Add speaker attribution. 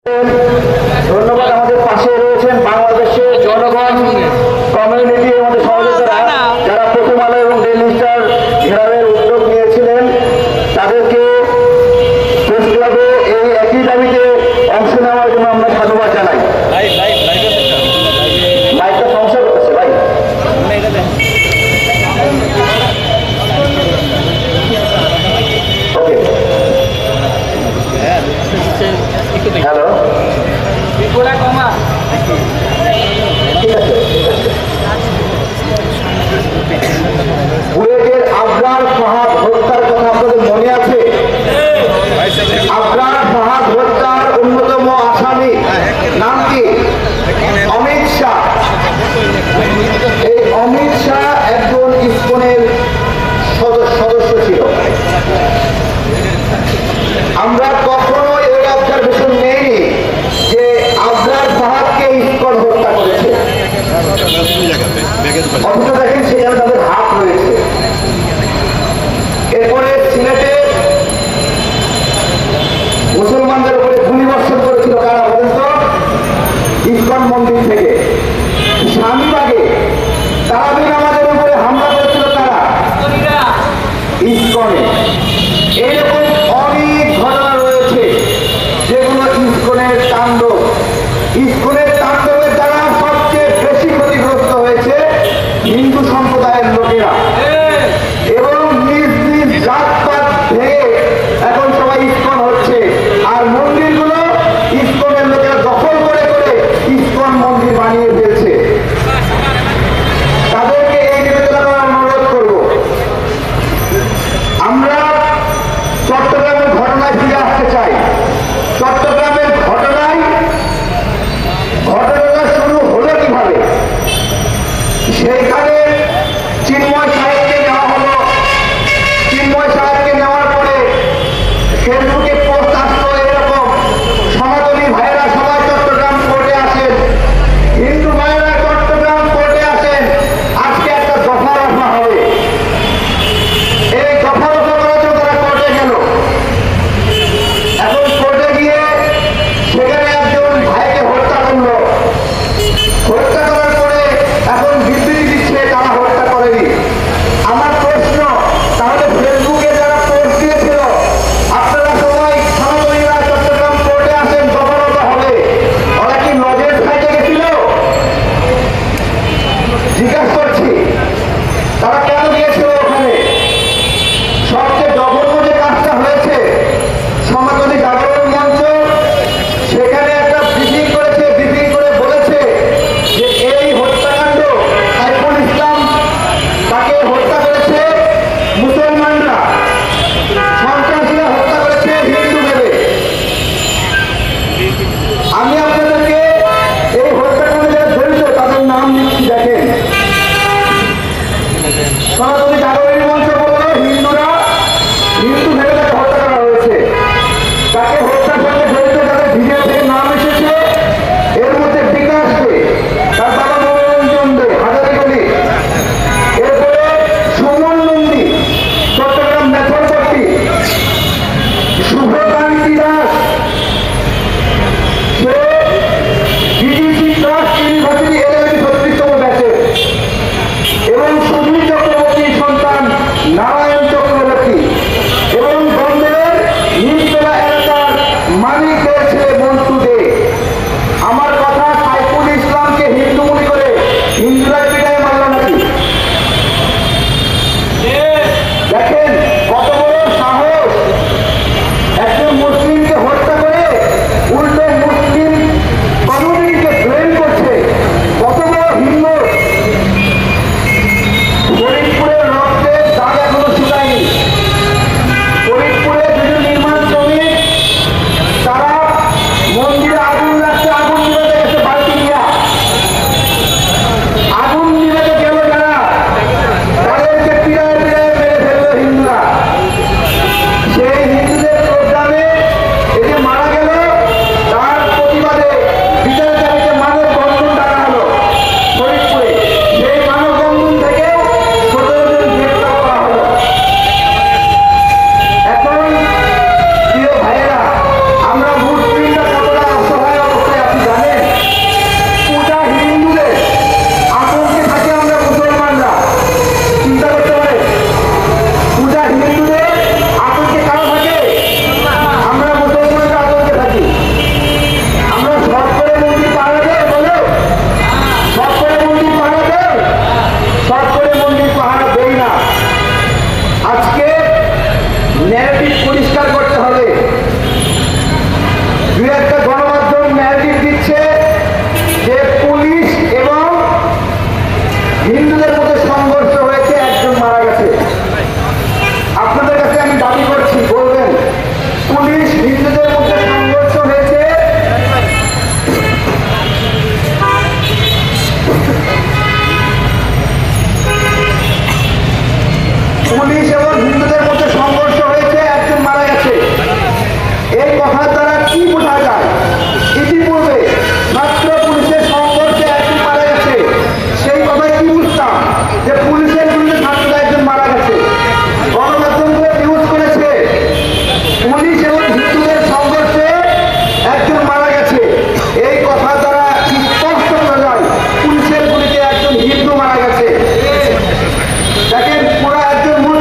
Speaker 1: ধন্যবাদ। আমাদের পাশে রয়েছেন বাংলাদেশের জনগণ কমিউনিটি আমাদের সহযোগিতারা, যারা প্রথম আলো এবং ডেইলি স্টার ঘেরাওয়ের উদ্যোগ নিয়েছিলেন, তাদেরকে প্রেস ক্লাবে এই একই দাবিতে অংশ নেওয়ার জন্য আমরা ধন্যবাদ জানাই। লাইভটা সমস্যা করতেছে ভাই। ওকে, হ্যালো, ঠিক আছে। বুয়েটের আবরার ফাহাদ হত্যার কথা আপনাদের মনে আছে? আবরার ফাহাদ হত্যার অন্যতম আসামি নাম কি? অমিত শাহ। এই অমিত শাহ একজন ইসকনের সদস্য ছিল। আমরা কখনো এই অবজারভেশন নেইনি যে আবরার ফাহাদকে ইসকন হত্যা করেছে। অথচ দেখেন সেখানে তাদের হাত রয়েছে। এরপরে সিলেটে মুসলমানদের উপরে গুলিবর্ষণ করেছিল কারা বলেন তো? ইসকন মন্দির থেকে। শামীবাগে তারাবির আমাদের উপরে হামলা করেছিল তারা, ইসকনে। এরকম অনেক ঘটনা রয়েছে যেগুলো ইসকনের তাণ্ডব। ইসকনের তাণ্ডবের দ্বারা সবচেয়ে বেশি ক্ষতিগ্রস্ত হয়েছে হিন্দু সম্প্রদায়ের লোকেরা, এবং নিজ নিজ জাতপাত ভেঙে এখন সবাই ইসকন হচ্ছে। আর মন্দিরগুলো ইসকনের লোকেরা দখল করে করে ইসকন মন্দির বানিয়ে ফেলছে। তাদেরকে এই নিবেদন করার অনুরোধ করব। আমরা চট্টগ্রামের ঘটনায় ফিরে আসতে চাই। চট্টগ্রামের ঘটনাটা শুরু হলো কিভাবে? সেইখানে চিন্ময় সাহেবকে নেওয়া হলো। চিন্ময় সাহেবকে নেওয়ার পরে ফেসবুকে পোস্ট আসলো এরকম, সনাতনী ভাইয়েরা সবাই চট্টগ্রাম কোর্টে আসেন, হিন্দু ভাইয়েরা চট্টগ্রাম কোর্টে আসেন, আজকে একটা দফা রফা হবে। এই দফা রফা করার জন্য তারা কোর্টে গেল। এখন কোর্টে গিয়ে সেখানে একজন ভাইকে হত্যা করলো। হত্যা করার পরে এখন বিবৃতি দিচ্ছে তারা হত্যা করেনি। আমার প্রশ্ন, তাহলে ফেসবুকে যারা পোস্ট দিয়েছিল, আপনারা সবাই সনাতনীরা চট্টগ্রাম কোর্টে আসেন, দফা রফা হবে, ওরা কি নজর খাইতে গেছিল? জিজ্ঞাসা করছি, তারা কেন গিয়েছিল ওখানে? সবচেয়ে জঘন্য যে কাজটা হয়েছে, সনাতনী জাগরণ মঞ্চ সেখানে একটা ব্রিফিং করেছে। ব্রিফিং করে বলেছে যে এই হত্যাকাণ্ড সাইফুল ইসলাম তাকে হত্যা করেছে মুসলমানরা, সন্ত্রাসীরা হত্যা করেছে হিন্দু ভেবে। আমি আপনাদেরকে এই হত্যাকাণ্ডে যারা জড়িত তাদের নাম দিচ্ছি। দেখেন, সনাতনী জাগরণ মঞ্চ বললো হিন্দুরা, হিন্দু ভেবে তাকে হত্যা করা হয়েছে। তাকে হত্যার সঙ্গে জড়িত যাদের ভিডিও থেকে নাম